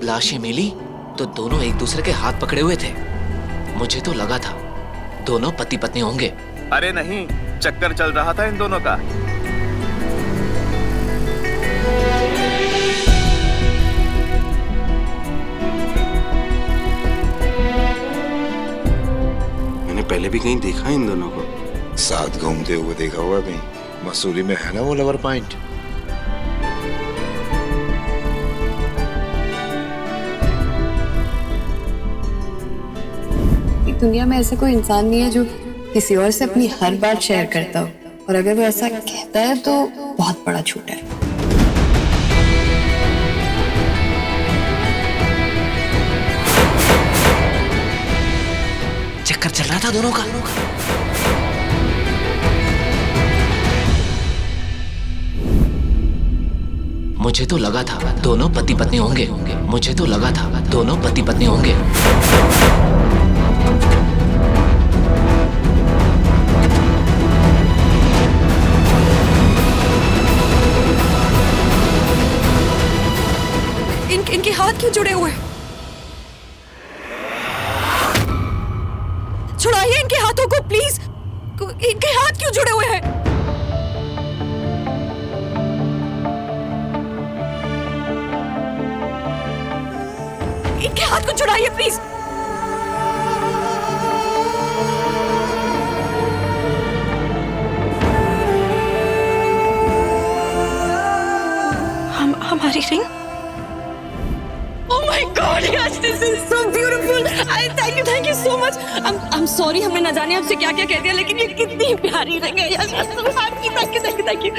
जब लाशें मिली तो दोनों एक दूसरे के हाथ पकड़े हुए थे। मुझे तो लगा था दोनों पति पत्नी होंगे। अरे नहीं, चक्कर चल रहा था इन दोनों का। मैंने पहले भी कहीं देखा है इन दोनों को। साथ घूमते हुए देखा होगा कहीं। मसूरी में है ना वो लवर पॉइंट। दुनिया में ऐसा कोई इंसान नहीं है जो किसी और से अपनी हर बात शेयर करता हो, और अगर वो ऐसा कहता है तो बहुत बड़ा झूठ है। चक्कर चल रहा था दोनों का। मुझे तो लगा था दोनों पति पत्नी होंगे। मुझे तो लगा था दोनों पति पत्नी होंगे। इनके हाथ क्यों जुड़े हुए हैं? छुड़ाइए इनके हाथों को प्लीज। इनके हाथ क्यों जुड़े हुए हैं? इनके हाथ को छुड़ाइए प्लीज। हमारी ring. Oh my God, yes, this is so beautiful. Thank you so much. I'm sorry, हमने न जाने आपसे क्या क्या कह दिया, लेकिन ये कितनी प्यारी रिंग है। Yes, thank you.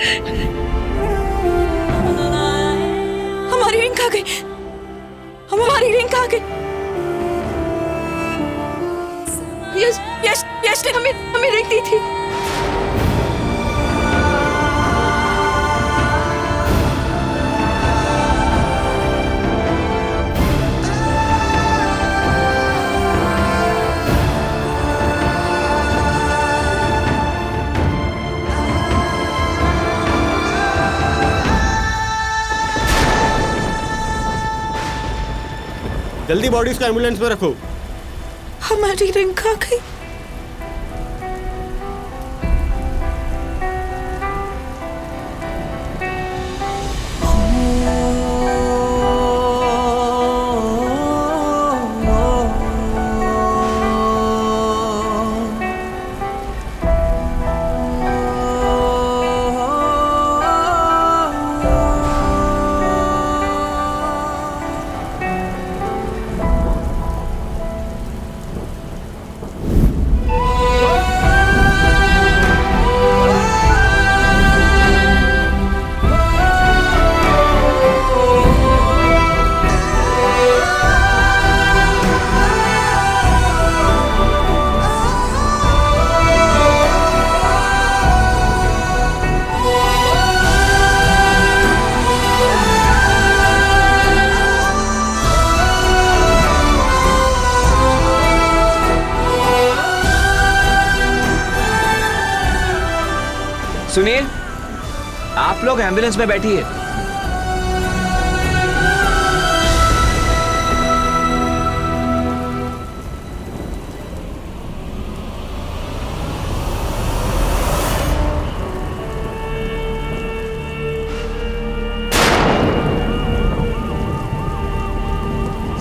हमारी रिंग कहाँ गई? हमारी रिंग कहाँ गई? यश ने हमें रिंग दी थी। जल्दी बॉडी को एम्बुलेंस में रखो। हमारी रिंग कहाँ गई? सुनिए, आप लोग एम्बुलेंस में बैठिए।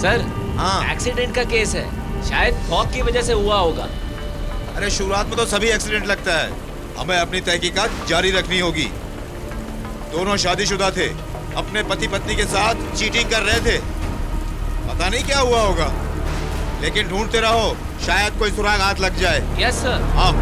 सर, हाँ। एक्सीडेंट का केस है, शायद फॉग की वजह से हुआ होगा। अरे शुरुआत में तो सभी एक्सीडेंट लगता है। हमें अपनी तहकीकात जारी रखनी होगी। दोनों शादीशुदा थे, अपने पति पत्नी के साथ चीटिंग कर रहे थे। पता नहीं क्या हुआ होगा, लेकिन ढूंढते रहो, शायद कोई सुराग हाथ लग जाए। Yes sir. हाँ।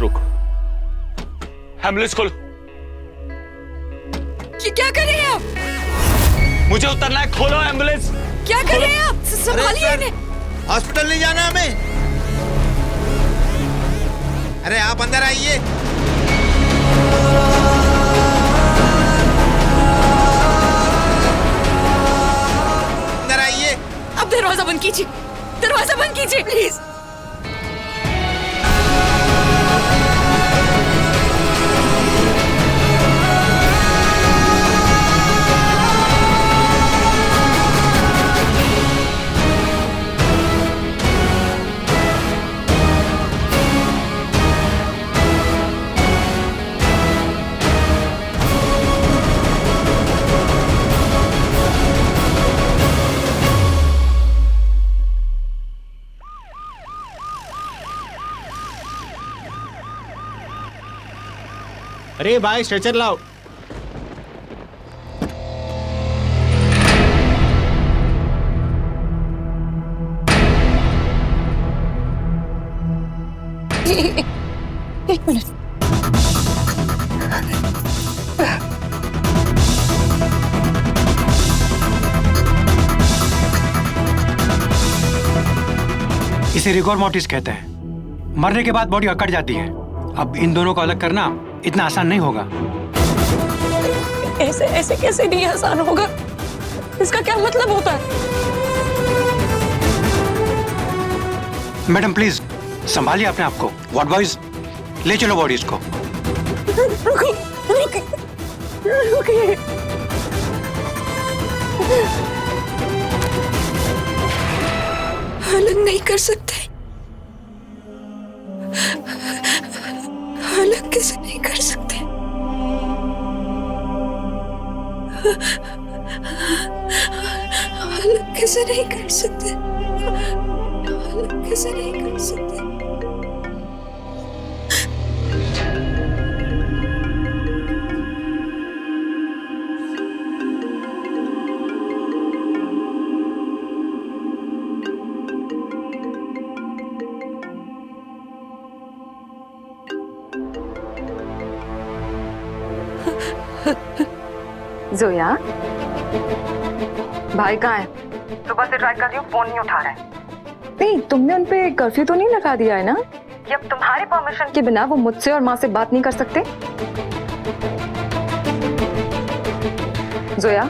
रुक। एम्बुलेंस खोलो। क्या कर रहे हैं आप? मुझे उतरना है, खोलो एम्बुलेंस। क्या कर रहे हैं आप? संभालिए इन्हें। हॉस्पिटल नहीं जाना हमें। अरे आप अंदर आइए। अंदर आइए। अब दरवाजा बंद कीजिए, दरवाजा बंद कीजिए प्लीज। अरे भाई स्ट्रेचर लाओ। एक मिनट। इसे रिगोर मोर्टिस कहते हैं। मरने के बाद बॉडी अकड़ जाती है। अब इन दोनों को अलग करना इतना आसान नहीं होगा। ऐसे ऐसे कैसे नहीं आसान होगा? इसका क्या मतलब होता है? मैडम प्लीज संभालिए अपने आप को। वार्ड बॉयज ले चलो बॉडीज को। रुकिए। अलग नहीं कर सकते। अलग कैसे नहीं कर सकते? अलग कैसे नहीं कर सकते? अलग कैसे नहीं कर सकते? जोया, भाई कहाँ है? सुबह से ट्राई कर रही हूँ, फोन नहीं उठा रहा है। नहीं, तुमने उन पे कर्फ्यू तो नहीं लगा दिया है ना कि अब तुम्हारे परमिशन के बिना वो मुझसे और माँ से बात नहीं कर सकते? जोया,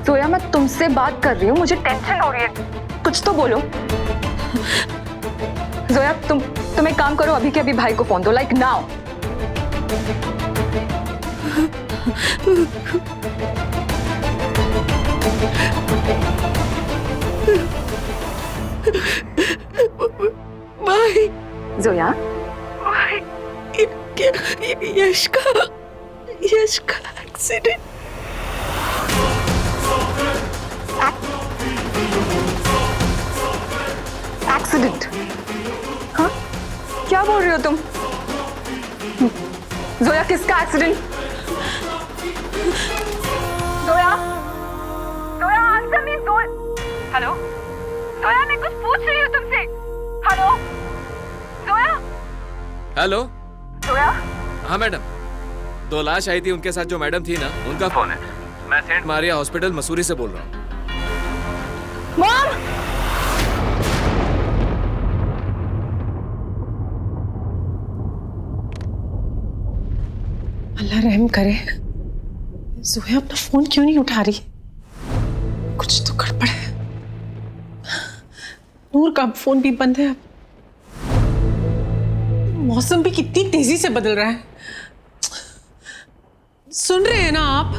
जोया मैं तुमसे बात कर रही हूँ, मुझे टेंशन हो रही है, कुछ तो बोलो। जोया तुम एक काम करो, अभी के अभी भाई को फोन दो, लाइक नाउ। भाई, जोया, भाई, यश का एक्सीडेंट। एक्सीडेंट? हाँ, क्या बोल रही हो तुम? जोया, किसका accident? Zoya, Zoya answer me. Hello Zoya, मैं कुछ पूछ रही हूँ तुमसे। हेलो जोया। हेलो जोया। हाँ मैडम, 2 लाश आई थी, उनके साथ जो मैडम थी ना, उनका फोन है। मैं सेंट मारिया हॉस्पिटल मसूरी से बोल रहा हूँ। मॉम! अल्लाह रहम करे। जोया अपना फोन क्यों नहीं उठा रही? कुछ तो गड़बड़ है। नूर का फोन भी बंद है। अब मौसम भी कितनी तेजी से बदल रहा है। सुन रहे हैं ना आप?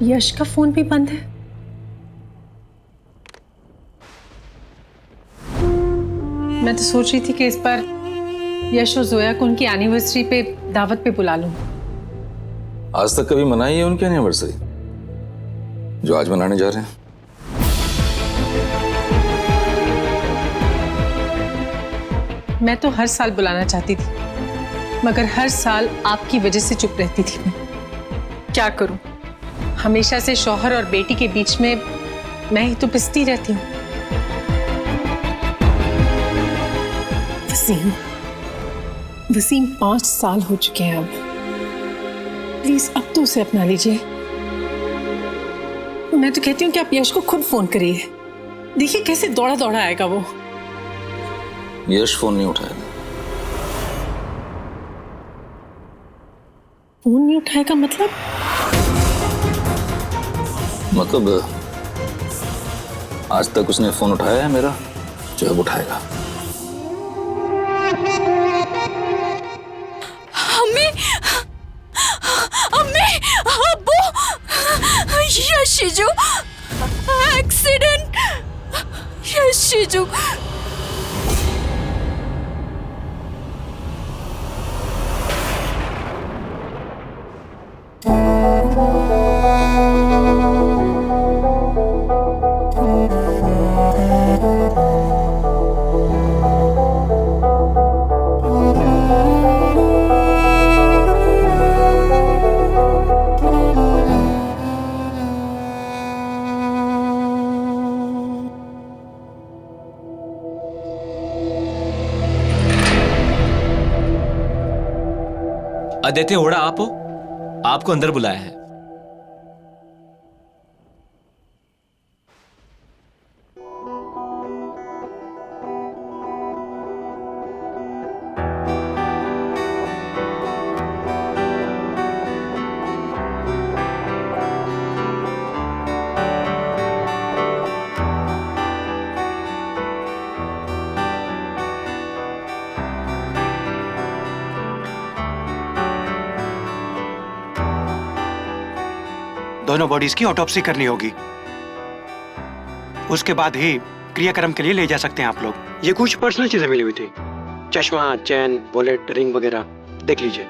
यश का फोन भी बंद है। मैं तो सोच रही थी कि इस बार यश और जोया को उनकी एनिवर्सरी पे दावत पे बुला लूं। आज तक कभी मनाई है उनकी एनिवर्सरी जो आज मनाने जा रहे हैं? मैं तो हर साल बुलाना चाहती थी, मगर हर साल आपकी वजह से चुप रहती थी मैं। क्या करूं, हमेशा से शौहर और बेटी के बीच में मैं ही तो पिसती रहती हूँ। वसीम, वसीम 5 साल हो चुके हैं अब। प्लीज अब तो उसे अपना लीजिए। मैं तो कहती हूँ कि आप यश को खुद फोन करिए, देखिए कैसे दौड़ा दौड़ा आएगा वो। यश फोन नहीं उठाएगा। फोन नहीं उठाएगा मतलब? आज तक उसने फोन उठाया है मेरा, जो अब उठाएगा। यशिजू, एक्सीडेंट। यशिजू, आदित्य होड़ा आप हो? आपको अंदर बुलाया है। दोनों बॉडीज की ऑटोप्सी करनी होगी, उसके बाद ही क्रियाक्रम के लिए ले जा सकते हैं आप लोग। ये कुछ पर्सनल चीजें मिली हुई थी, चश्मा, चैन, वॉलेट, रिंग वगैरह, देख लीजिए।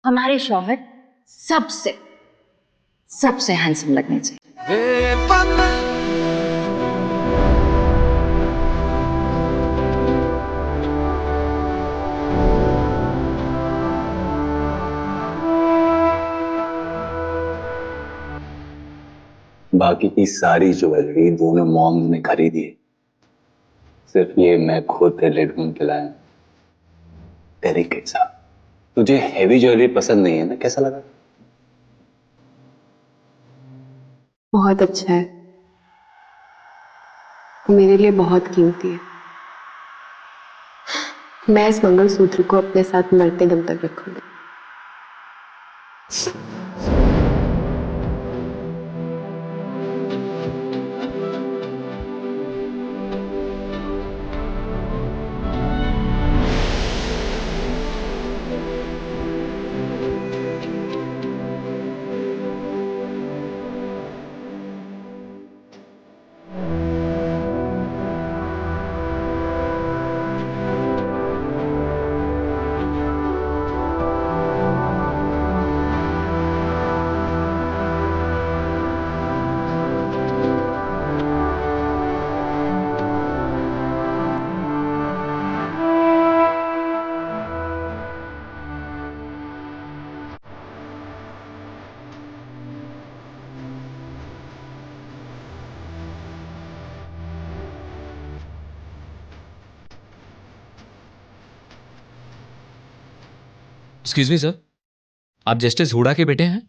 हमारे शौहर सबसे सबसे हैंडसम लगने चाहिए। बाकी की सारी ज्वेलरी दोनों मॉम्स ने खरीदी है, सिर्फ ये मैं खुद तेरे लिए ढूंढ के लाया। तेरे कैसा, तुझे हेवी ज्वेलरी पसंद नहीं है ना? कैसा लगा? बहुत अच्छा है, मेरे लिए बहुत कीमती है। मैं इस मंगलसूत्र को अपने साथ मरते दम तक रखूंगी। एक्सक्यूज मी सर, आप जस्टिस हुडा के बेटे हैं?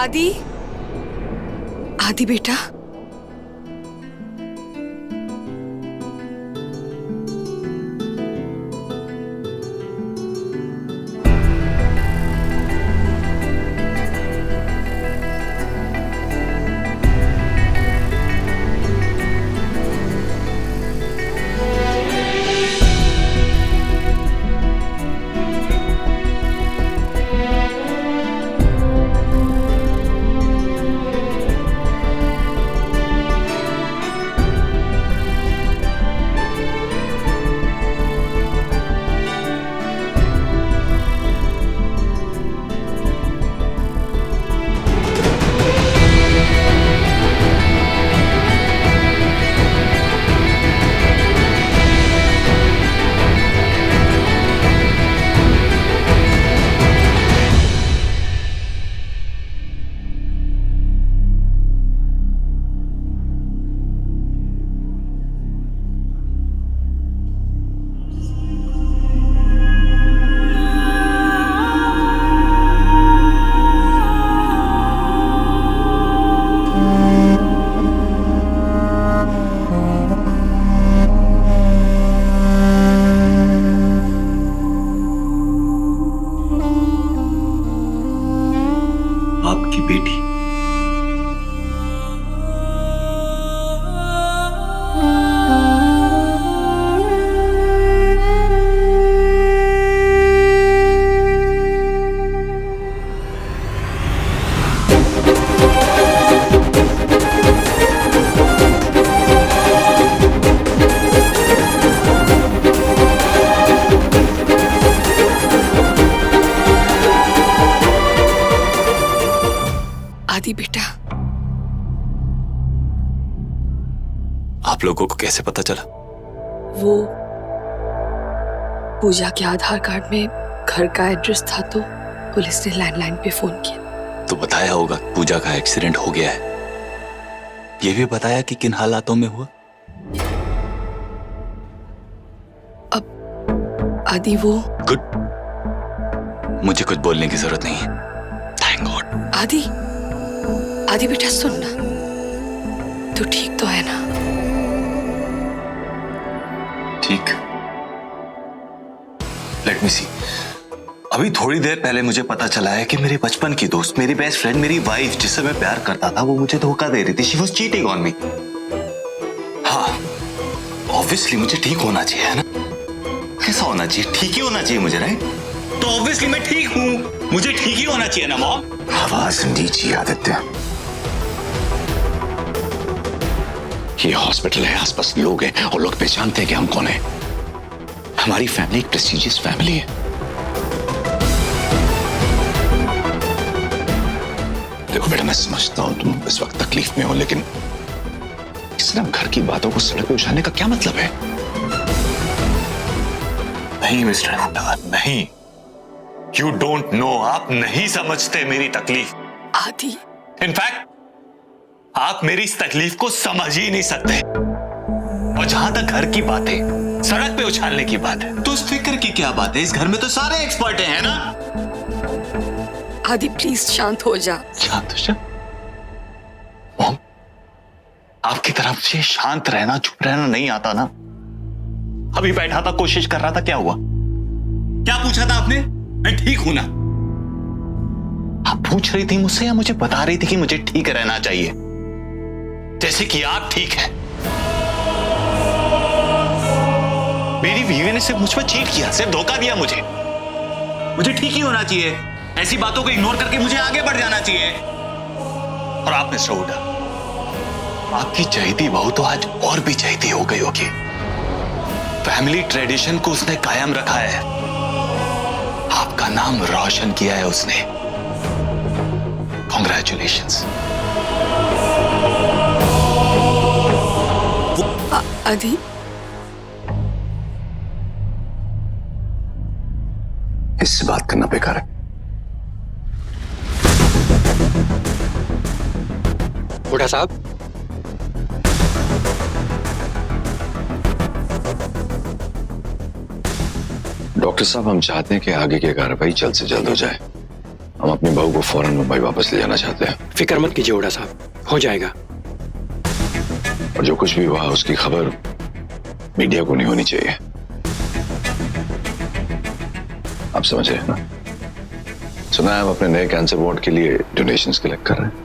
आदि, आदि बेटा। आपकी बेटी आदि बेटा, आप लोगों को कैसे पता चला? वो पूजा के आधार कार्ड में घर का एड्रेस था तो पुलिस ने लैंडलाइन पे फोन किया। तो बताया होगा पूजा का एक्सीडेंट हो गया है। ये भी बताया कि किन हालातों में हुआ? अब आदि वो गुड, मुझे कुछ बोलने की जरूरत नहीं है। Thank God. आदि, आदि बेटा सुन ना, तू ठीक तो है ना? ठीक। लेट मी सी। अभी थोड़ी देर पहले मुझे पता चला है कि मेरी बचपन की दोस्त, मेरी बेस्ट फ्रेंड, मेरी वाइफ, जिससे मैं प्यार करता था, वो मुझे धोखा दे रही थी। She was cheating on me. हाँ, ऑब्वियसली मुझे ठीक होना चाहिए, है ना? कैसा होना चाहिए? ठीक ही होना चाहिए मुझे, राइट? तो ऑब्वियसली मैं ठीक हूं, मुझे ठीक ही होना चाहिए ना मॉम? आवाज नीची आदित्य। ये हॉस्पिटल है, आसपास लोग हैं और लोग पहचानते हैं कि हम कौन हैं। हमारी फैमिली एक प्रेस्टीजियस फैमिली है। देखो बेटा, मैं समझता हूं तुम इस वक्त तकलीफ में हो, लेकिन इस तरह घर की बातों को सड़क पे उछालने का क्या मतलब है? नहीं मिस्टर हुड्डा, नहीं। यू डोंट नो, आप नहीं समझते मेरी तकलीफ। आदि, इनफैक्ट आप मेरी इस तकलीफ को समझ ही नहीं सकते। और जहां तक घर की बात है, सड़क पे उछालने की बात है, तो उस फिक्र की क्या बात है? इस घर में तो सारे एक्सपर्ट हैं, ना? आदि प्लीज शांत हो जा। शांत हो जा? मॉम, आपकी तरफ से शांत रहना, चुप रहना नहीं आता ना। अभी बैठा था, कोशिश कर रहा था, क्या हुआ? क्या पूछा था आपने? मैं ठीक हूं ना? आप पूछ रही थी मुझसे या मुझे बता रही थी कि मुझे ठीक रहना चाहिए, जैसे कि आप ठीक है? मेरी बीवी ने सिर्फ मुझ पर चीट किया, सिर्फ धोखा दिया मुझे ठीक ही होना चाहिए। ऐसी बातों को इग्नोर करके मुझे आगे बढ़ जाना चाहिए। और आप मिस्टर हुड्डा, आपकी चहेती बहू तो आज और भी चहेती हो गई होगी। फैमिली ट्रेडिशन को उसने कायम रखा है, आपका नाम रोशन किया है उसने। कांग्रेचुलेशंस। आदि, इससे बात करना बेकार है। हुड्डा साहब, डॉक्टर साहब, हम चाहते हैं कि आगे की कार्रवाई जल्द से जल्द हो जाए। हम अपनी बहू को फौरन मुंबई वापस ले जाना चाहते हैं। फिक्र मत कीजिए हुड्डा साहब, हो जाएगा। और जो कुछ भी हुआ उसकी खबर मीडिया को नहीं होनी चाहिए। आप समझ रहे हैं ना? सुना है हम अपने नए कैंसर वार्ड के लिए डोनेशंस कलेक्ट कर रहे हैं।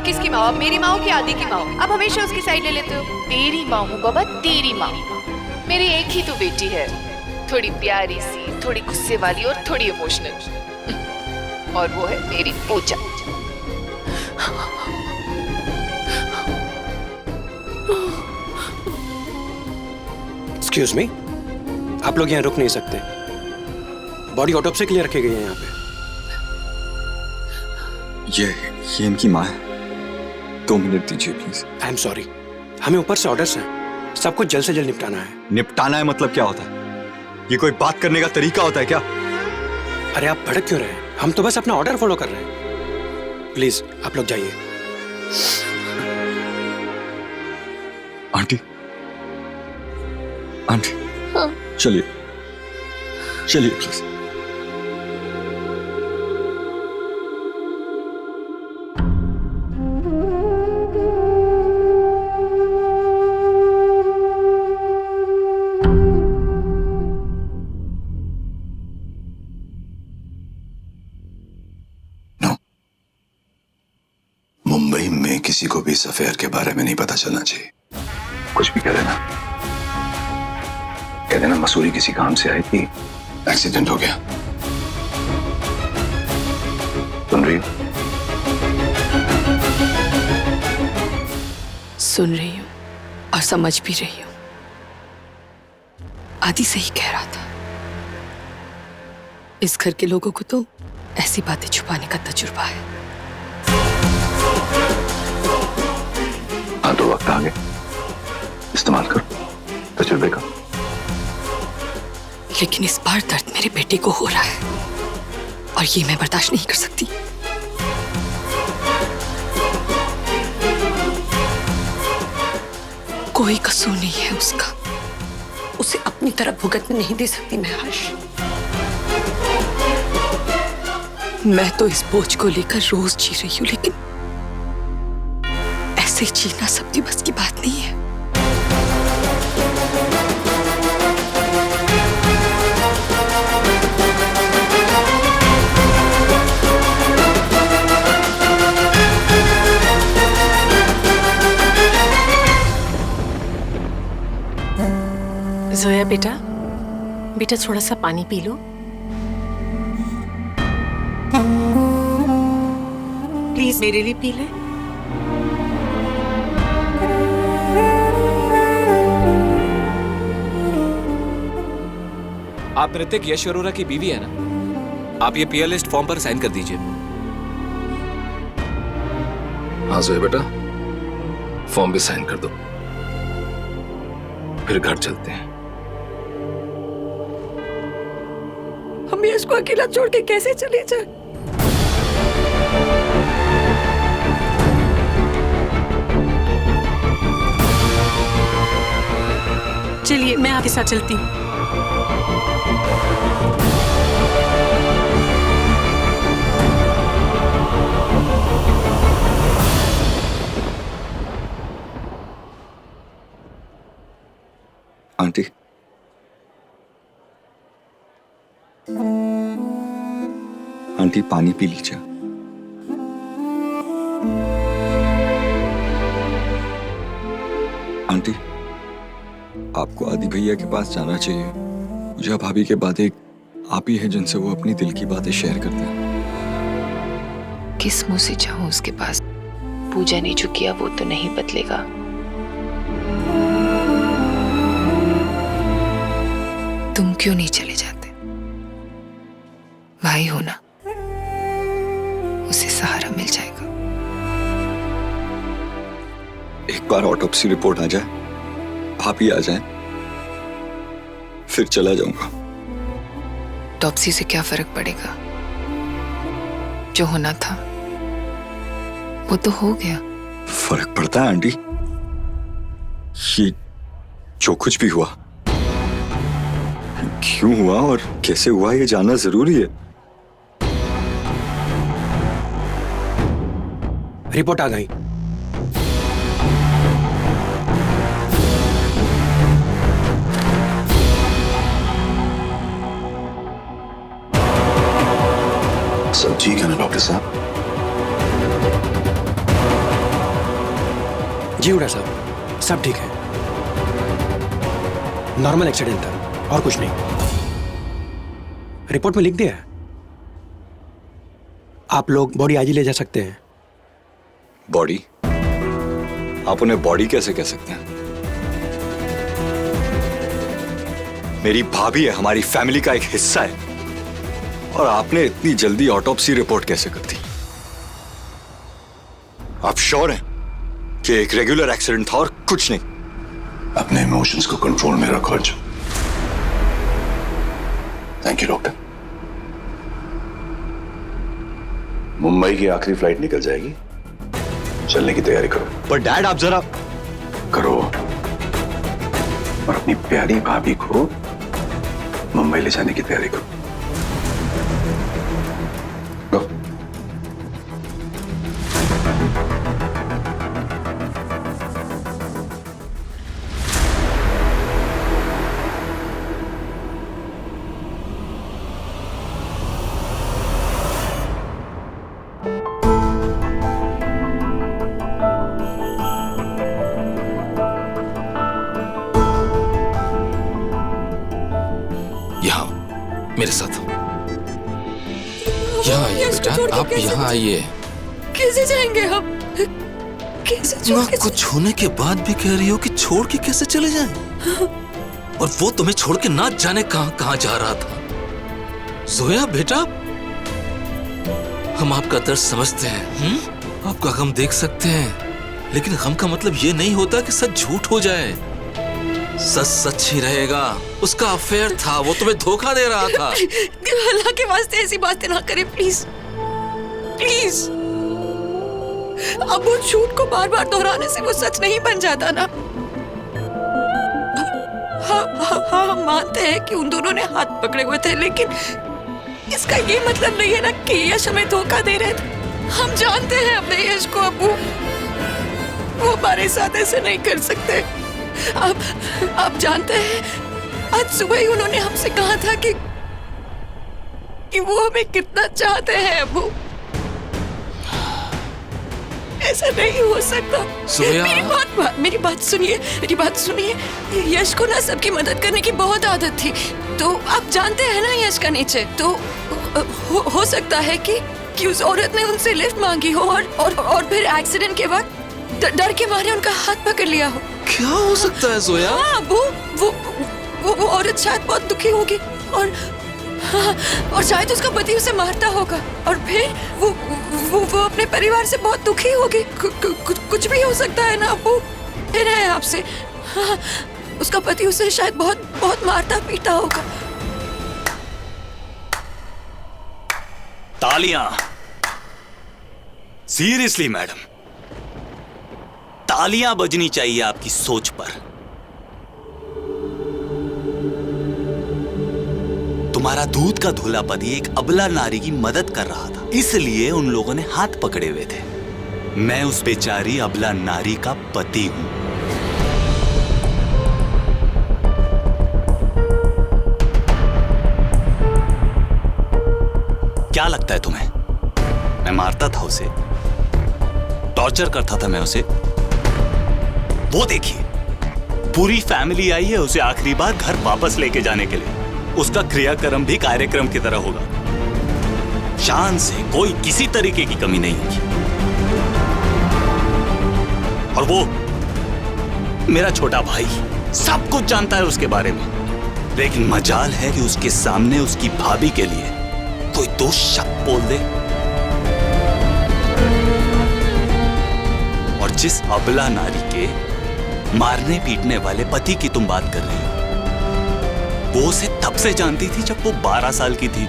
किसकी माँ? अब मेरी माँ हो कि आदि की माँ हो? अब हमेशा उसकी साइड ले लेते हो। तेरी माँ हूँ बाबा, तेरी माँ। मेरी एक ही तो बेटी है, थोड़ी प्यारी सी, थोड़ी गुस्से वाली और थोड़ी इमोशनल, और वो है मेरी पूजा। एक्सक्यूज मी, आप लोग यहाँ रुक नहीं सकते। बॉडी ऑटोप्सी के लिए रखे गए हैं यहाँ पे। ये इनकी माँ है। 2 मिनट दीजिए प्लीज। आई एम सॉरी, हमें ऊपर से ऑर्डर्स हैं, सब कुछ जल्द से जल्द निपटाना है। निपटाना है मतलब क्या होता है? ये कोई बात करने का तरीका होता है क्या? अरे आप भड़क क्यों रहे हैं? हम तो बस अपना ऑर्डर फॉलो कर रहे हैं। प्लीज आप लोग जाइए। आंटी, आंटी, चलिए चलिए प्लीज। मुंबई में किसी को भी इस अफेयर के बारे में नहीं पता चलना चाहिए। कुछ भी कह देना, कह देना मसूरी किसी काम से आई थी, एक्सीडेंट हो गया। सुन रही हो? सुन रही हूँ और समझ भी रही हूँ। आदि सही कह रहा था, इस घर के लोगों को तो ऐसी बातें छुपाने का तजुर्बा है। हाँ तो वक्त आ गया, इस्तेमाल करो तजुर्बे का। लेकिन इस बार दर्द मेरे बेटे को हो रहा है और ये मैं बर्दाश्त नहीं कर सकती। कोई कसूर नहीं है उसका, उसे अपनी तरफ भुगतने नहीं दे सकती मैं हर्ष। मैं तो इस बोझ को लेकर रोज जी रही हूँ, लेकिन ऐसे जीना सबकी बस की बात नहीं है। जोया बेटा, बेटा थोड़ा सा पानी पी लो प्लीज, मेरे लिए पी ले। आप ऋतिक यश अरोरा की बीवी है ना? आप ये पीएल लिस्ट फॉर्म पर साइन कर दीजिए। हाँ जोया बेटा, फॉर्म भी साइन कर दो, फिर घर चलते हैं। हम यश को अकेला छोड़ के कैसे चले जाए? चलिए मैं आपके साथ चलती हूँ। आंटी पानी पी लीजिए। आंटी, आपको आदि भैया के पास जाना चाहिए। पूजा भाभी के बाद एक आप ही है जिनसे वो अपनी दिल की बातें शेयर करते हैं। किस मुंह से जाऊं उसके पास? पूजा ने जो किया वो तो नहीं बदलेगा। तुम क्यों नहीं चले जाते? भाई हो ना, उसे सहारा मिल जाएगा। एक बार ऑटोप्सी रिपोर्ट आ जाए, भाभी आ जाए, फिर चला जाऊंगा। टॉप्सी से क्या फर्क पड़ेगा? जो होना था वो तो हो गया। फर्क पड़ता है आंटी। ये जो कुछ भी हुआ, क्यों हुआ और कैसे हुआ, ये जानना जरूरी है। रिपोर्ट आ गई। सब ठीक है ना डॉक्टर साहब? जी उड़ा साहब, सब ठीक है। नॉर्मल एक्सीडेंट था और कुछ नहीं। रिपोर्ट में लिख दिया है। आप लोग बॉडी आज ही ले जा सकते हैं। बॉडी? आप उन्हें बॉडी कैसे कह सकते हैं? मेरी भाभी है, हमारी फैमिली का एक हिस्सा है, और आपने इतनी जल्दी ऑटोप्सी रिपोर्ट कैसे कर दी? आप श्योर हैं कि एक रेगुलर एक्सीडेंट था और कुछ नहीं? अपने इमोशंस को कंट्रोल में रखो Arjun. Thank you doctor. Mumbai की आखिरी फ्लाइट निकल जाएगी, चलने की तैयारी करो। पर डैड आप जरा करो, और अपनी प्यारी भाभी को मुंबई ले जाने की तैयारी करो। मेरे साथ यहाँ आइए बेटा, आप यहाँ आइए। कैसे जाएंगे हम? कैसे छोड़ के? कुछ होने के बाद भी कह रही हो कि छोड़ के कैसे चले जाएं? और वो तुम्हें छोड़ के ना जाने कहां जा रहा था। जोया बेटा, हम आपका दर्द समझते हैं, आपका गम देख सकते हैं, लेकिन गम का मतलब ये नहीं होता कि सच झूठ हो जाए। सच सच ही रहेगा। उसका अफेयर था, वो तुम्हें धोखा दे रहा था। अल्लाह के वास्ते ऐसी बातें ना करें प्लीज, प्लीज। अब वो झूठ को बार बार दोहराने से वो सच नहीं बन जाता ना। हाँ, हम मानते हैं कि उन दोनों ने हाथ पकड़े हुए थे, लेकिन इसका ये मतलब नहीं है ना कि यश हमें धोखा दे रहे थे। हम जानते हैं अपने यश को, अबू। वो हमारे साथ ऐसे नहीं कर सकते। आप जानते हैं, आज सुबह ही उन्होंने हमसे कहा था कि वो हमें कितना चाहते हैं, अबू। ऐसा नहीं हो सकता। मेरी बात सुनिए, मेरी बात सुनिए। यश को ना सबकी मदद करने की बहुत आदत थी, तो आप जानते हैं ना यश का नेचर। तो हो सकता है कि उस औरत ने उनसे लिफ्ट मांगी हो और फिर एक्सीडेंट के वक्त डर के मारे उनका हाथ पकड़ लिया हो। क्या हो सकता है जोया? हाँ, वो औरत शायद बहुत दुखी होगी और शायद उसका पति उसे मारता होगा, और फिर वो अपने परिवार से बहुत दुखी होगी। कुछ भी हो सकता है ना अबू। फिर है आपसे, हाँ, उसका पति उसे शायद बहुत बहुत मारता पीटा होगा। तालियां। सीरियसली मैडम, तालियां बजनी चाहिए आपकी सोच पर। तुम्हारा दूध का धुला पति एक अबला नारी की मदद कर रहा था, इसलिए उन लोगों ने हाथ पकड़े हुए थे। मैं उस बेचारी अबला नारी का पति हूं। है तुम्हें? मैं मारता था उसे, टॉर्चर करता था मैं उसे। वो देखिए, पूरी फैमिली आई है उसे आखिरी बार घर वापस लेके जाने के लिए। उसका क्रियाक्रम भी कार्यक्रम की तरह होगा, शान से, कोई किसी तरीके की कमी नहीं होगी। और वो मेरा छोटा भाई सब कुछ जानता है उसके बारे में, लेकिन मजाल है कि उसके सामने उसकी भाभी के लिए कोई दो शब्द बोल दे। और जिस अबला नारी के मारने पीटने वाले पति की तुम बात कर रही हो, वो उसे तब से जानती थी जब वो 12 साल की थी।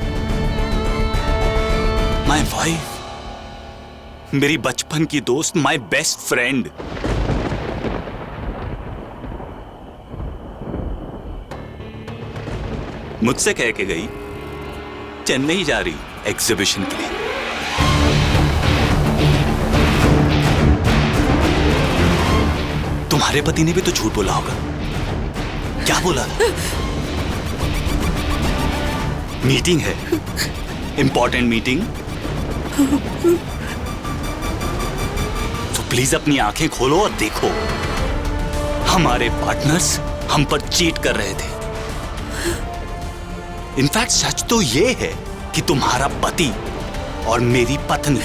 माय वाइफ, मेरी बचपन की दोस्त, माय बेस्ट फ्रेंड। मुझसे कह के गई चेन्नई जा रही एग्जीबिशन के लिए। तुम्हारे पति ने भी तो झूठ बोला होगा। क्या बोला? मीटिंग है, इंपॉर्टेंट मीटिंग, तो प्लीज अपनी आंखें खोलो और देखो, हमारे पार्टनर्स हम पर चीट कर रहे थे। इनफैक्ट सच तो यह है कि तुम्हारा पति और मेरी पत्नी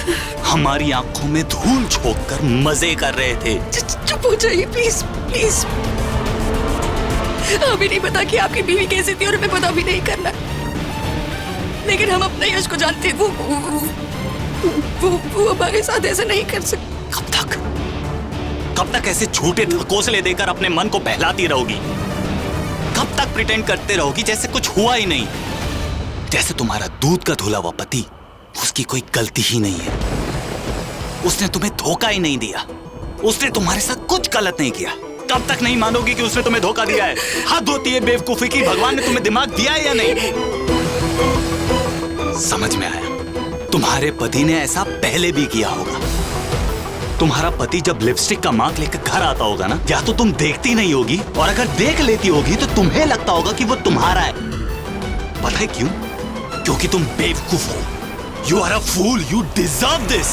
हमारी आंखों में धूल झोंककर मजे कर रहे थे। चुप हो जाइए प्लीज प्लीज। हमें नहीं पता कि आपकी बीवी कैसी थी और हमें पता भी नहीं करना, लेकिन हम अपने यश को जानते। वो हमारे साथ ऐसे नहीं कर सकते। कब तक ऐसे झूठे धकोसले देकर अपने मन को बहलाती रहोगी? कब तक प्रिटेंड करते रहोगी जैसे कुछ हुआ ही नहीं? जैसे तुम्हारा दूध का धुला हुआ पति, उसकी कोई गलती ही नहीं है। उसने तुम्हें धोखा ही नहीं दिया, उसने तुम्हारे साथ कुछ गलत नहीं किया। कब तक नहीं मानोगी कि उसने तुम्हें धोखा दिया है? हद होती है बेवकूफी की। भगवान ने तुम्हें दिमाग दिया है या नहीं? समझ में आया, तुम्हारे पति ने ऐसा पहले भी किया होगा। तुम्हारा पति जब लिपस्टिक का मार्क लेकर घर आता होगा ना, या तो तुम देखती नहीं होगी, और अगर देख लेती होगी तो तुम्हें लगता होगा कि वो तुम्हारा है। पता है क्यों? क्योंकि तुम बेवकूफ हो। You are a fool. You deserve this.